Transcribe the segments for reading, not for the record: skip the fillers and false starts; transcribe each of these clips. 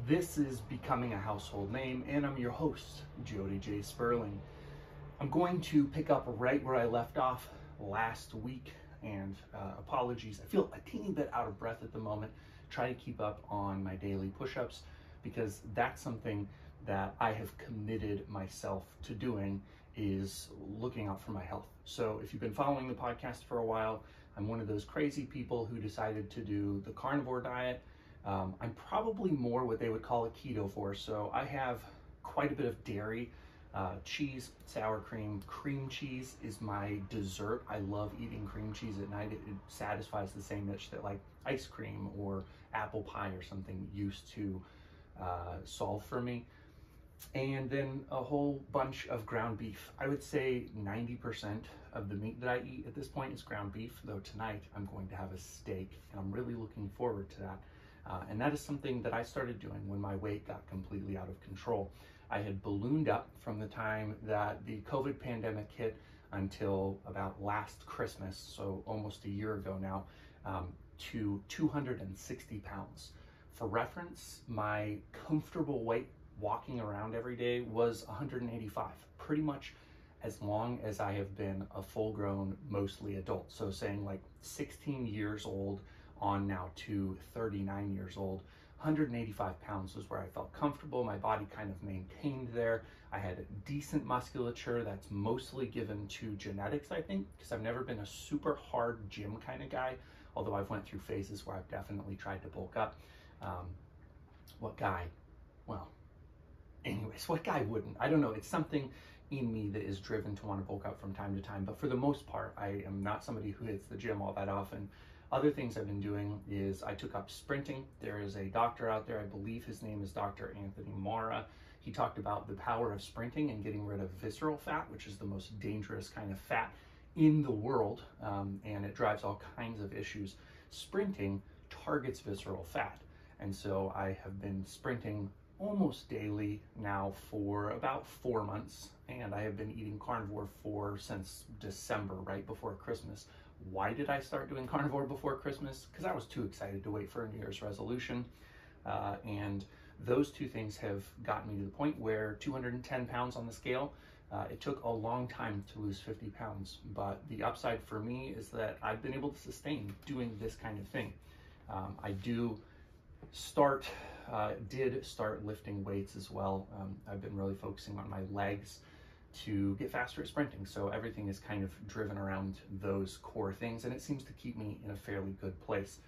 This is Becoming a Household Name, and I'm your host, Jody J. Sperling. I'm going to pick up right where I left off last week, and apologies. I feel a teeny bit out of breath at the moment. Try to keep up on my daily push-ups because that's something that I have committed myself to doing, is looking out for my health. So if you've been following the podcast for a while, I'm one of those crazy people who decided to do the carnivore diet. I'm probably more what they would call a ketovore, so I have quite a bit of dairy, cheese, sour cream. Cream cheese is my dessert. I love eating cream cheese at night. It satisfies the same itch that like ice cream or apple pie or something used to solve for me. And then a whole bunch of ground beef. I would say 90% of the meat that I eat at this point is ground beef, though tonight I'm going to have a steak, and I'm really looking forward to that. And that is something that I started doing when my weight got completely out of control. I had ballooned up from the time that the COVID pandemic hit until about last Christmas, so almost a year ago now, to 260 pounds. For reference, my comfortable weight walking around every day was 185, pretty much as long as I have been a full-grown, mostly adult. So saying like 16 years old on now to 39 years old, 185 pounds was where I felt comfortable. My body kind of maintained there. I had decent musculature that's mostly given to genetics, I think, because I've never been a super hard gym kind of guy, although I've went through phases where I've definitely tried to bulk up. What guy? Well, anyways, what guy wouldn't? I don't know. It's something in me that is driven to want to bulk up from time to time, but for the most part, I am not somebody who hits the gym all that often. Other things I've been doing is I took up sprinting. There is a doctor out there, I believe his name is Dr. Anthony Mara. He talked about the power of sprinting and getting rid of visceral fat, which is the most dangerous kind of fat in the world, and it drives all kinds of issues. Sprinting targets visceral fat, and so I have been sprinting almost daily now for about 4 months, and I have been eating carnivore since December, right before Christmas. Why did I start doing carnivore before Christmas? Because I was too excited to wait for a New Year's resolution, and those two things have gotten me to the point where 210 pounds on the scale. It took a long time to lose 50 pounds, but the upside for me is that I've been able to sustain doing this kind of thing. I did start lifting weights as well. I've been really focusing on my legs to get faster at sprinting. So everything is kind of driven around those core things, and it seems to keep me in a fairly good place,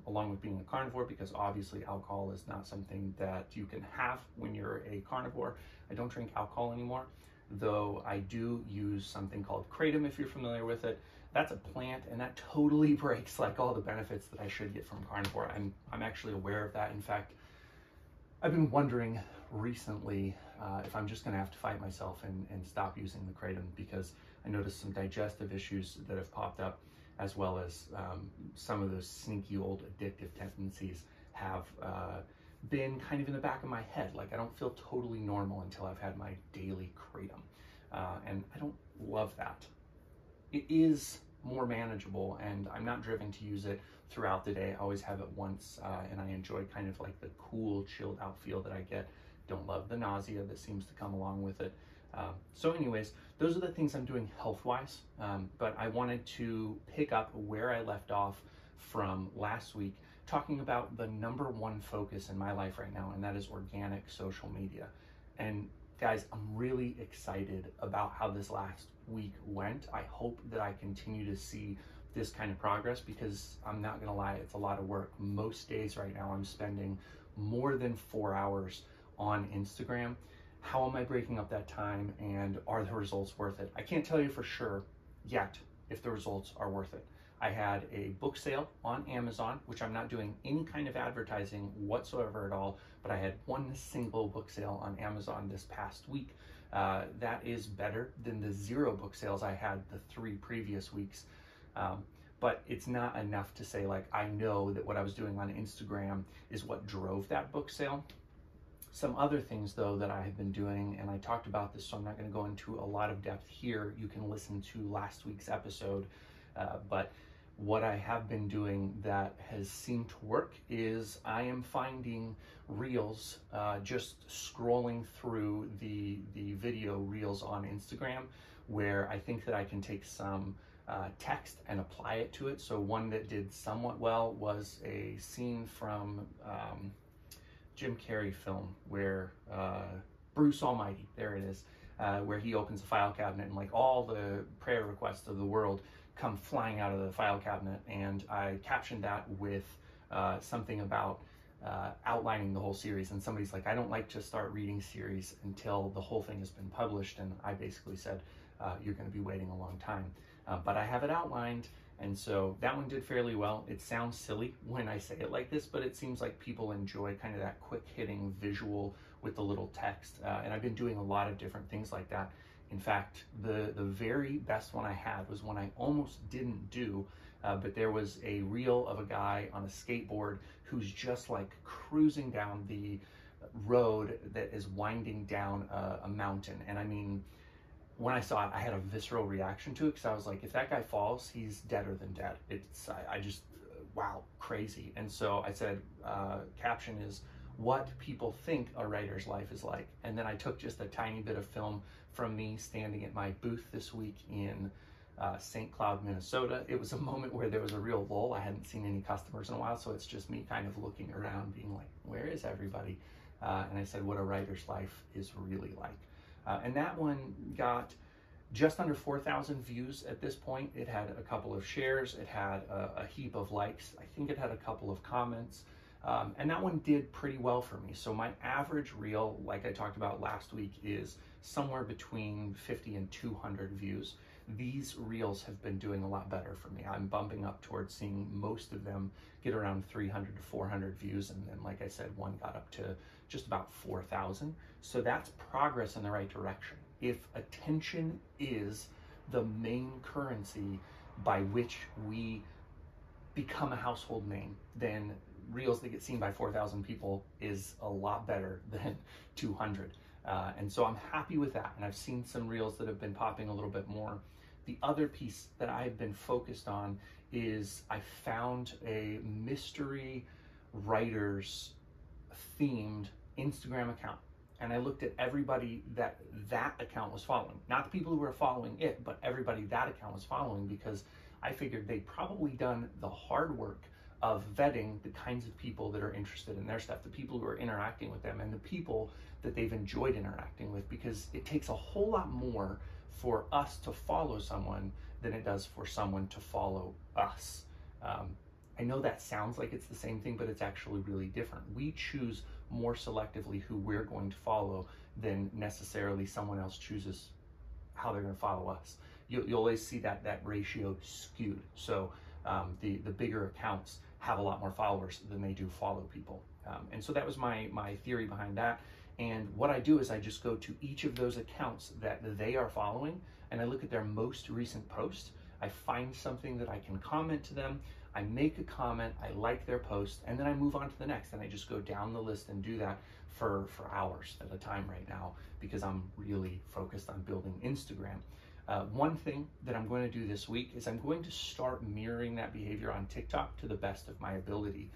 along with being a carnivore, because obviously alcohol is not something that you can have when you're a carnivore. I don't drink alcohol anymore, though I do use something called kratom, if you're familiar with it. That's a plant, and that totally breaks like all the benefits that I should get from carnivore. I'm actually aware of that. In fact, I've been wondering recently if I'm just going to have to fight myself and stop using the kratom, because I noticed some digestive issues that have popped up, as well as some of those sneaky old addictive tendencies have been kind of in the back of my head. Like, I don't feel totally normal until I've had my daily kratom, and I don't love that. It is more manageable, and I'm not driven to use it throughout the day. I always have it once, and I enjoy kind of like the cool, chilled out feel that I get. Don't love the nausea that seems to come along with it. So anyways, those are the things I'm doing health-wise, but I wanted to pick up where I left off from last week, talking about the #1 focus in my life right now, and that is organic social media. And guys, I'm really excited about how this last week went. I hope that I continue to see this kind of progress, because I'm not gonna lie, it's a lot of work. Most days right now I'm spending more than 4 hours on Instagram. How am I breaking up that time, and are the results worth it? I can't tell you for sure yet if the results are worth it. I had a book sale on Amazon, which I'm not doing any kind of advertising whatsoever at all, but I had one single book sale on Amazon this past week. That is better than the 0 book sales I had the 3 previous weeks. But it's not enough to say, like, I know that what I was doing on Instagram is what drove that book sale. Some other things, though, that I have been doing, and I talked about this, so I'm not going to go into a lot of depth here. You can listen to last week's episode. But what I have been doing that has seemed to work is I am finding reels, just scrolling through the video reels on Instagram, where I think that I can take some text and apply it to it. So one that did somewhat well was a scene from Jim Carrey film where Bruce Almighty, there it is, where he opens a file cabinet and like all the prayer requests of the world come flying out of the file cabinet, and I captioned that with something about outlining the whole series. And somebody's like, I don't like to start reading series until the whole thing has been published, and I basically said, you're going to be waiting a long time, but I have it outlined. And so that one did fairly well. It sounds silly when I say it like this, but it seems like people enjoy kind of that quick hitting visual with the little text, and I've been doing a lot of different things like that. In fact, the very best one I had was one I almost didn't do, but there was a reel of a guy on a skateboard who's just like cruising down the road that is winding down a mountain. And I mean, when I saw it, I had a visceral reaction to it, because I was like, if that guy falls, he's deader than dead. I just, wow, crazy. And so I said, caption is, what people think a writer's life is like. And then I took just a tiny bit of film from me standing at my booth this week in St. Cloud, Minnesota. It was a moment where there was a real lull. I hadn't seen any customers in a while, so it's just me kind of looking around being like, where is everybody? And I said, what a writer's life is really like. And that one got just under 4,000 views at this point. It had a couple of shares. It had a heap of likes. I think it had a couple of comments. And that one did pretty well for me. So my average reel, like I talked about last week, is somewhere between 50 and 200 views. These reels have been doing a lot better for me. I'm bumping up towards seeing most of them get around 300 to 400 views. And then, like I said, one got up to just about 4,000. So that's progress in the right direction. If attention is the main currency by which we become a household name, then reels that get seen by 4,000 people is a lot better than 200. And so I'm happy with that. And I've seen some reels that have been popping a little bit more. The other piece that I've been focused on is I found a mystery writers themed Instagram account. And I looked at everybody that account was following. Not the people who were following it, but everybody that account was following, because I figured they'd probably done the hard work of vetting the kinds of people that are interested in their stuff, the people who are interacting with them, and the people that they've enjoyed interacting with, because it takes a whole lot more for us to follow someone than it does for someone to follow us. I know that sounds like it's the same thing, but it's actually really different. We choose more selectively who we're going to follow than necessarily someone else chooses how they're going to follow us. You'll always see that ratio skewed. So the bigger accounts have a lot more followers than they do follow people. And so that was my theory behind that. And what I do is I just go to each of those accounts that they are following, and I look at their most recent post. I find something that I can comment to them. I make a comment, I like their post, and then I move on to the next. And I just go down the list and do that for hours at a time right now, because I'm really focused on building Instagram. One thing that I'm going to do this week is I'm going to start mirroring that behavior on TikTok to the best of my ability.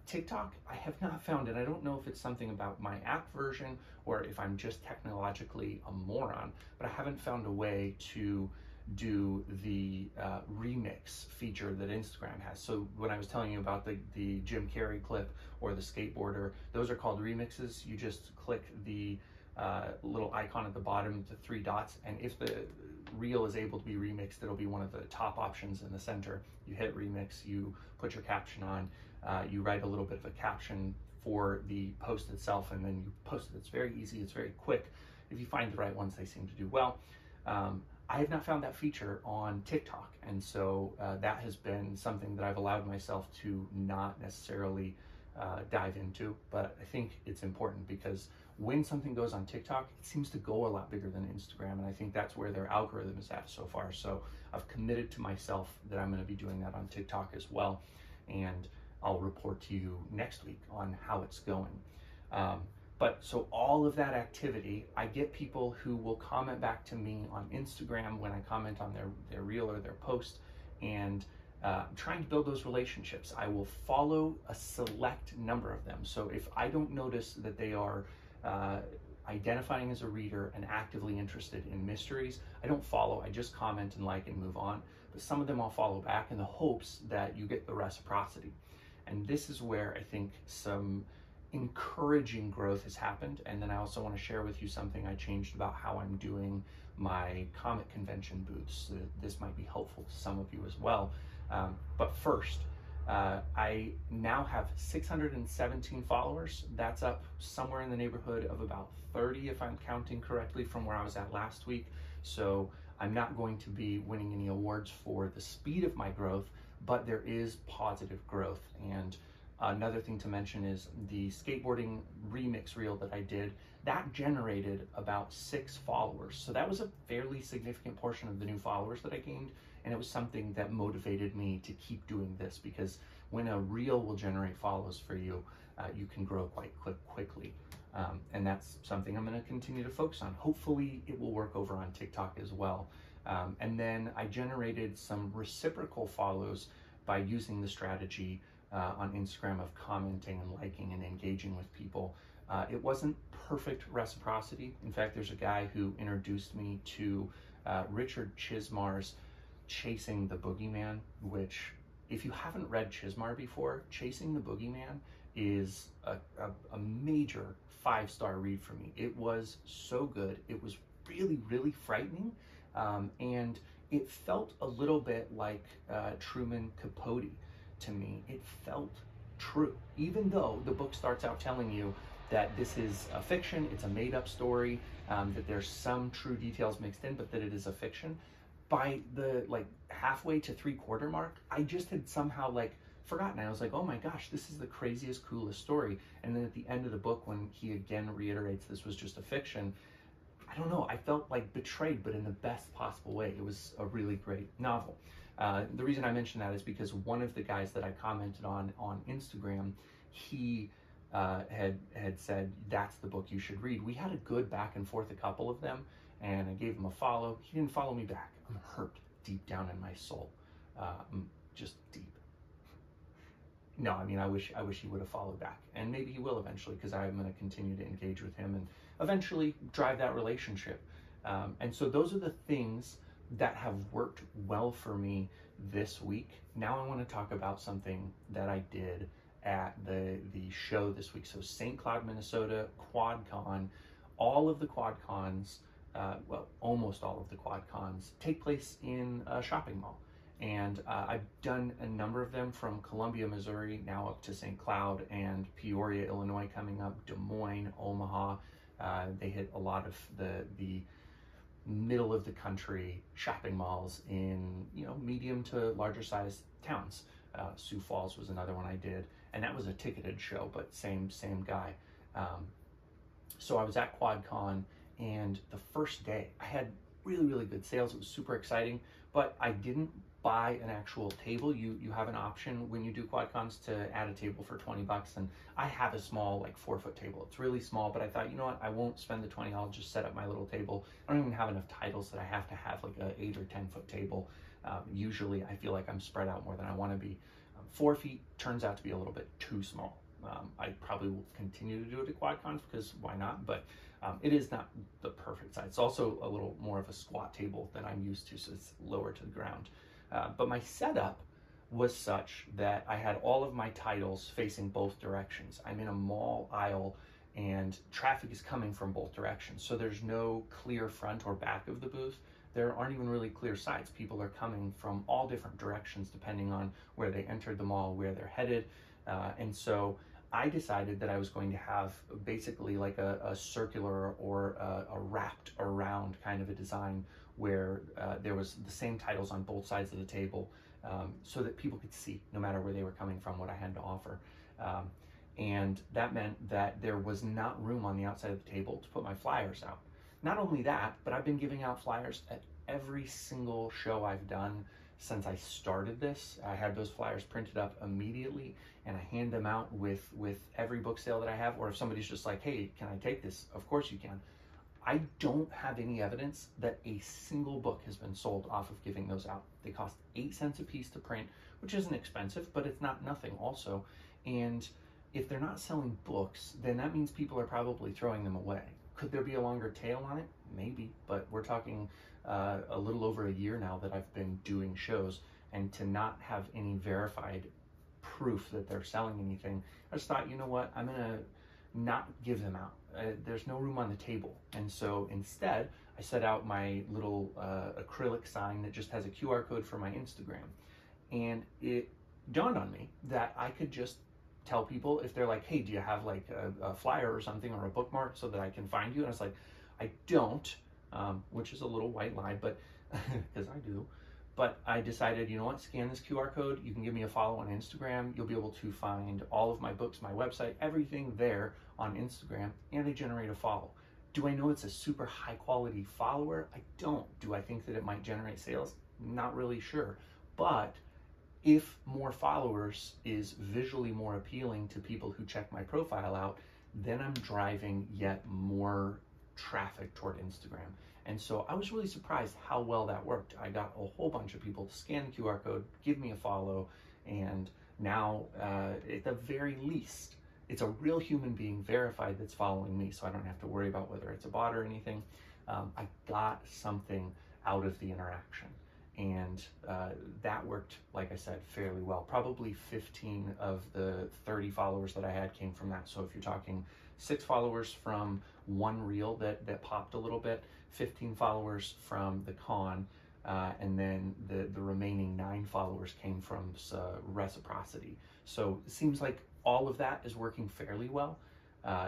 TikTok, I have not found, and I don't know if it's something about my app version or if I'm just technologically a moron, but I haven't found a way to do the remix feature that Instagram has. So when I was telling you about the Jim Carrey clip or the skateboarder, those are called remixes. You just click the little icon at the bottom, the 3 dots, and if the reel is able to be remixed, it'll be one of the top options in the center. You hit remix, you put your caption on, you write a little bit of a caption for the post itself, and then you post it. It's very easy, it's very quick. If you find the right ones, they seem to do well. I have not found that feature on TikTok, and so that has been something that I've allowed myself to not necessarily dive into, but I think it's important, because when something goes on TikTok, it seems to go a lot bigger than Instagram, and I think that's where their algorithm is at so far. So I've committed to myself that I'm going to be doing that on TikTok as well, and I'll report to you next week on how it's going. But so all of that activity, I get people who will comment back to me on Instagram when I comment on their reel or their post, and I'm trying to build those relationships. I will follow a select number of them. So if I don't notice that they are identifying as a reader and actively interested in mysteries, I don't follow. I just comment and like and move on. But some of them I'll follow back in the hopes that you get the reciprocity. And this is where I think some encouraging growth has happened. And then I also want to share with you something I changed about how I'm doing my comic convention booths. So this might be helpful to some of you as well. But first, I now have 617 followers. That's up somewhere in the neighborhood of about 30, if I'm counting correctly, from where I was at last week. So I'm not going to be winning any awards for the speed of my growth, but there is positive growth. And another thing to mention is the skateboarding remix reel that I did, that generated about 6 followers. So that was a fairly significant portion of the new followers that I gained. And it was something that motivated me to keep doing this, because when a reel will generate follows for you, you can grow quite quickly. And that's something I'm going to continue to focus on. Hopefully it will work over on TikTok as well. And then I generated some reciprocal follows by using the strategy on Instagram of commenting and liking and engaging with people. It wasn't perfect reciprocity. In fact, there's a guy who introduced me to Richard Chizmar's Chasing the Boogeyman, which, if you haven't read Chizmar before, Chasing the Boogeyman is a major 5-star read for me. It was so good. It was really, really frightening. And it felt a little bit like Truman Capote to me. It felt true, even though the book starts out telling you that this is a fiction, it's a made-up story, that there's some true details mixed in, but that it is a fiction. By the halfway to 3/4 mark, I just had somehow forgotten. I was like, oh my gosh, this is the craziest, coolest story. And then at the end of the book, when he again reiterates this was just a fiction, I don't know, I felt betrayed, but in the best possible way. It was a really great novel. The reason I mention that is because one of the guys that I commented on Instagram, he had said, that's the book you should read. We had a good back and forth, a couple of them, and I gave him a follow. He didn't follow me back. I'm hurt deep down in my soul, just deep. No, I mean, I wish he would have followed back, and maybe he will eventually, because I'm going to continue to engage with him and eventually drive that relationship. And so those are the things that have worked well for me this week. Now I want to talk about something that I did at the show this week. So St. Cloud, Minnesota, QuadCon. All of the QuadCons, well, almost all of the QuadCons take place in a shopping mall. And I've done a number of them, from Columbia, Missouri, now up to St. Cloud, and Peoria, Illinois coming up, Des Moines, Omaha. They hit a lot of the middle of the country shopping malls in, medium to larger sized towns. Sioux Falls was another one I did, and that was a ticketed show, but same guy. So I was at QuadCon, and the first day I had really, really good sales. It was super exciting, but I didn't buy an actual table. You have an option when you do QuadCons to add a table for 20 bucks, and I have a small 4-foot table. It's really small, but I thought, you know what, I won't spend the 20. I'll just set up my little table. I don't even have enough titles that I have to have a 8 or 10-foot table. Usually I feel like I'm spread out more than I want to be. 4 feet turns out to be a little bit too small. I probably will continue to do it at QuadCons, because why not? But it is not the perfect size. It's also a little more of a squat table than I'm used to, so it's lower to the ground. But my setup was such that I had all of my titles facing both directions. I'm in a mall aisle, and traffic is coming from both directions. So there's no clear front or back of the booth. There aren't even really clear sides. People are coming from all different directions depending on where they entered the mall, where they're headed. And so I decided that I was going to have basically a circular or a wrapped around kind of a design, where there was the same titles on both sides of the table, so that people could see, no matter where they were coming from, what I had to offer. And that meant that there was not room on the outside of the table to put my flyers out. Not only that, but I've been giving out flyers at every single show I've done since I started this. I had those flyers printed up immediately, and I hand them out with every book sale that I have. Or if somebody's just like, hey, can I take this? Of course you can. I don't have any evidence that a single book has been sold off of giving those out. They cost 8 cents a piece to print, which isn't expensive, but it's not nothing also. And if they're not selling books, then that means people are probably throwing them away. Could there be a longer tail on it? Maybe, but we're talking a little over a year now that I've been doing shows, and to not have any verified proof that they're selling anything, I just thought, you know what, I'm gonna not give them out. There's no room on the table. And so instead, I set out my little acrylic sign that just has a QR code for my Instagram. And it dawned on me that I could just tell people, if they're like, hey, do you have like a flyer or something, or a bookmark so that I can find you? And I was like, I don't, which is a little white lie, but because I do. But I decided, you know what, scan this QR code. You can give me a follow on Instagram. You'll be able to find all of my books, my website, everything there on Instagram, and I generate a follow. Do I know it's a super high quality follower? I don't. Do I think that it might generate sales? Not really sure. But if more followers is visually more appealing to people who check my profile out, then I'm driving yet more traffic toward Instagram. And so I was really surprised how well that worked. I got a whole bunch of people to scan the QR code, give me a follow, and now at the very least, it's a real human being verified that's following me, so I don't have to worry about whether it's a bot or anything. I got something out of the interaction. And that worked, like I said, fairly well. Probably 15 of the 30 followers that I had came from that. So if you're talking 6 followers from one reel that popped a little bit, 15 followers from the con, and then the remaining 9 followers came from reciprocity. So it seems like all of that is working fairly well.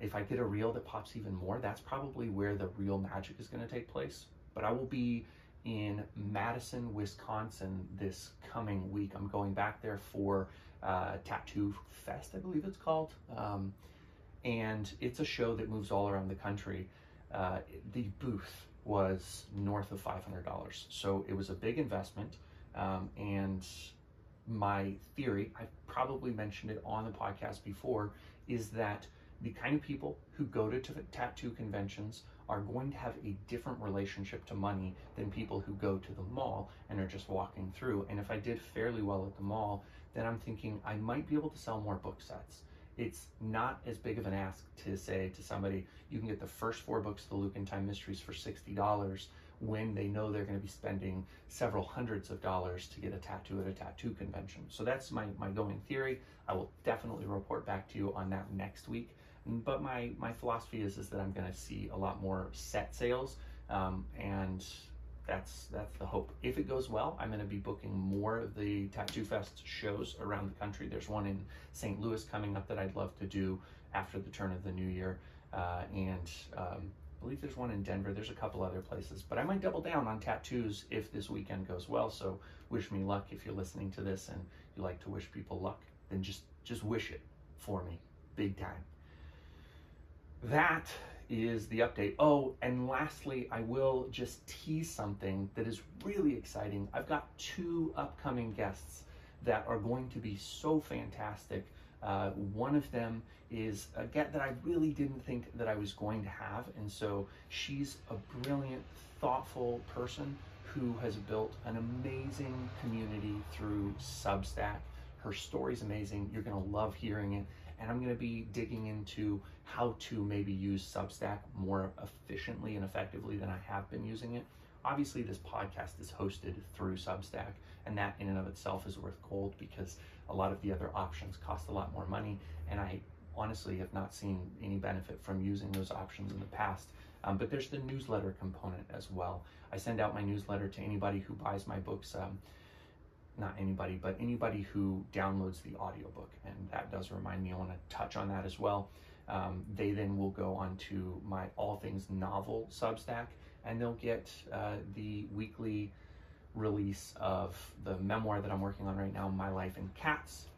If I get a reel that pops even more, that's probably where the real magic is going to take place. But I will be in Madison, Wisconsin this coming week. I'm going back there for Tattoo Fest, I believe it's called. And it's a show that moves all around the country. The booth was north of $500. So it was a big investment. And my theory, I've probably mentioned it on the podcast before, is that the kind of people who go to tattoo conventions are going to have a different relationship to money than people who go to the mall and are just walking through. And if I did fairly well at the mall, then I'm thinking I might be able to sell more book sets. It's not as big of an ask to say to somebody, you can get the first 4 books of the Luke and Time Mysteries for $60 when they know they're going to be spending several hundreds of dollars to get a tattoo at a tattoo convention. So that's my going theory. I will definitely report back to you on that next week. But my philosophy is that I'm going to see a lot more set sales, and that's the hope. If it goes well, I'm going to be booking more of the Tattoo Fest shows around the country. There's one in St. Louis coming up that I'd love to do after the turn of the new year, and I believe there's one in Denver. There's a couple other places, but I might double down on tattoos if this weekend goes well. So wish me luck. If you're listening to this and you like to wish people luck, then just wish it for me, big time. That is the update. Oh, and lastly, I will just tease something that is really exciting. I've got 2 upcoming guests that are going to be so fantastic. One of them is a guest that I really didn't think that I was going to have, and so she's a brilliant, thoughtful person who has built an amazing community through Substack. Her story's amazing. You're going to love hearing it. And I'm going to be digging into how to maybe use Substack more efficiently and effectively than I have been using it. Obviously, this podcast is hosted through Substack, and that in and of itself is worth gold because a lot of the other options cost a lot more money, and I honestly have not seen any benefit from using those options in the past. But there's the newsletter component as well. I send out my newsletter to anybody who buys my books. Not anybody, but anybody who downloads the audiobook. And that does remind me, I want to touch on that as well. They then will go on to my All Things Novel Substack, and they'll get the weekly release of the memoir that I'm working on right now, My Life in Cats.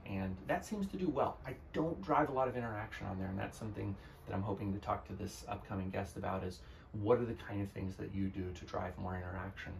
And that seems to do well. I don't drive a lot of interaction on there, and that's something that I'm hoping to talk to this upcoming guest about, is what are the kind of things that you do to drive more interaction?